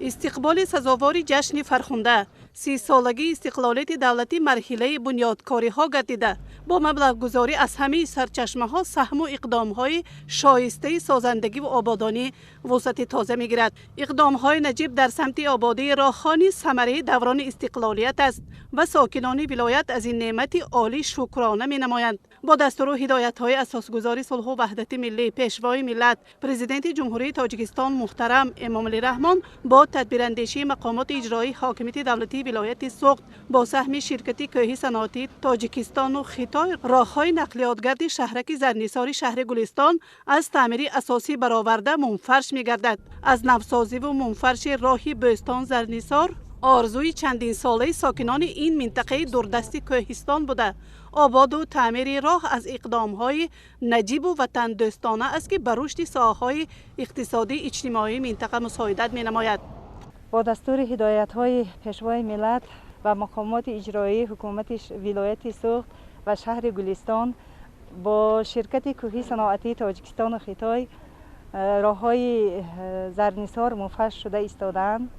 استقبال سزاوار جشن فرخنده 30 سالگی استقلالیت دولتی مرحله بنیادکاری ها گردیده با مبلغ گذاری از همه سرچشمه ها سهم و اقدام های شایسته سازندگی و آبادانی وسعت تازه می گیرد. اقدام های نجیب در سمت آبادی راهخوانی ثمره دوران استقلالیت است و ساکنان ولایت از این نعمت عالی شکرانه می نمایند. با دستور و هدایت های اساسگذار صلح و وحدت ملی پیشوای ملت پرزیدنت جمهوری تاجیکستان محترم امام علی رحمان با تدبیراندیشی مقامات اجرایی حاکمیت دولتی ولایت سوخت با سهم شرکت کوهی صنعتی تاجیکستان و خطای راههای نقلیاتگرد شهرک زرنیسار شهر گلستان از تعمیر اساسی برآورده منفرش می‌گردد. از نوسازی و منفرش راهی بستان زرنیسار آرزوی چندین ساله ساکنان این منطقه دوردست کوهستان بوده. آباد و تعمیر راه از اقدام‌های نجیب و وطن دوستانه است که بر رشد ساحه‌های اقتصادی اجتماعی منطقه مساعدت می‌نماید. با دستور هدایت‌های پیشوای ملت و مقامات اجرایی حکومت ولایت سوخت و شهر گلستان با شرکت کوهی صنعتی تاجیکستان و خطای راه‌های زرنیسار منفرش شده ایستادند.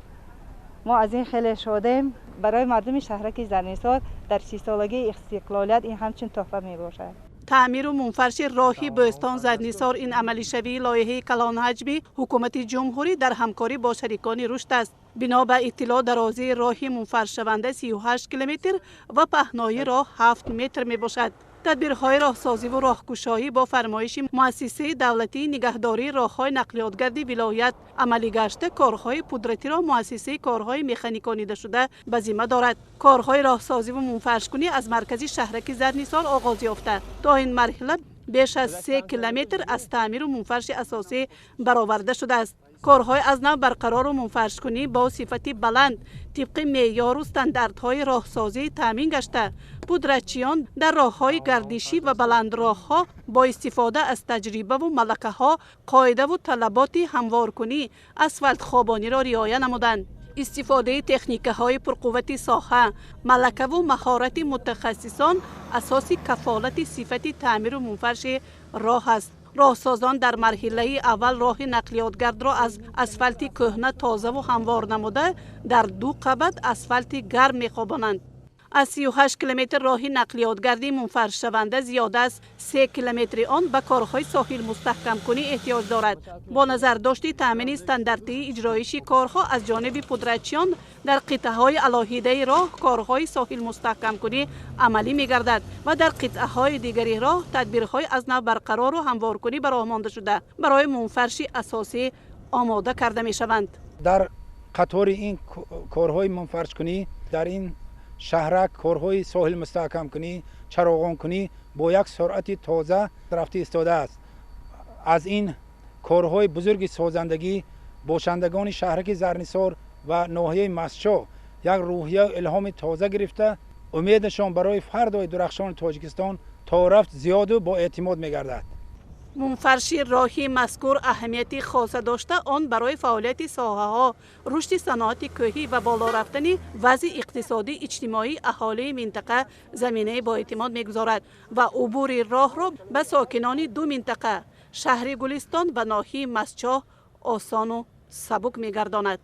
ما از این خیلی شادیم. برای مردم شهرک زرنیسار در 30 سالگی استقلالیت این همچین تحفه می باشد. تعمیر و منفرش راهی بستان زرنیسار این عملی شوی لایحه کلان حجمی حکومت جمهوری در همکاری با شریکان رشد است. بنا به اطلاع درازی راهی منفرش شونده 38 کیلومتر و پهنای راه 7 متر می باشد. تدبیرهای راهسازی و راهگشایی با فرمایش مؤسسه دولتی نگهداری راههای نقلیاتگرد ولایت عملی گشته کارهای پودرتی را مؤسسه کارهای مکانیکانیده شده به ذمه دارد. کارهای راهسازی و منفرش‌کنی از مرکز شهرک زرنیسار آغاز یافته. تا این مرحله بیش از 3 کیلومتر از تعمیر و منفرش اساسی برآورده شده است. کارهای از نو برقرار و منفرش کنی با صفت بلند طبق معیار و استانداردهای راهسازی تامین گشته. پودرچیان در راههای گردشی و بلند راهها با استفاده از تجربه و ملکه ها قاعده و طلبات هموار کنی اسفالت خوابانی را رعایت نمودند. استفاده تکنیک های پرقوت ساحه، ملکه و مهارت متخصصان اساس کفالت صفت تعمیر و منفرش راه است. راهسازان در مرحله اول راه نقلیاتگرد را از اسفالت کهنه تازه و هموار نموده در 2 قبت اسفالت گرم می‌خوابانند. از 38 کیلومتر راه نقلیاتگردی منفرش شونده زیاده از 3 کیلومتر آن به کارهای ساحل مستحکم کنی احتیاج دارد. با نظر داشت تامین استانداردی اجرایشی کارها از جانب پودرچیان در قطعه‌های علاهیده راه کارهای ساحل مستحکم کنی عملی می‌گردد و در قطعه‌های دیگری راه تدبیرهای از نو برقرار و هموار کنی برآورده شده برای منفرش اساسی آماده کرده می‌شوند. در قطار این کارهای منفرش کنی در این شهرک کارهای ساحل مستحکم کنی چراغان کنی با یک سرعت تازه رفته ایستاده است. از این کارهای بزرگ سازندگی باشندگان شهرک زرنیسار و ناحیه مسچا یک روحیه و الهام تازه گرفته. امیدشان برای فردای درخشان تاجیکستان تا رفت زیاد و با اعتماد می‌گردد. منفرش راهی مذکور اهمیتی خاص داشته آن برای فعالیت ساحه‌ها، رشد صنعت کوهی و بالا رفتن وضع اقتصادی اجتماعی اهالی منطقه زمینه با اعتماد می‌گذارد و عبور راه را به ساکنان 2 منطقه شهر گلستان و ناحیه مسچا آسان و سبک می‌گرداند.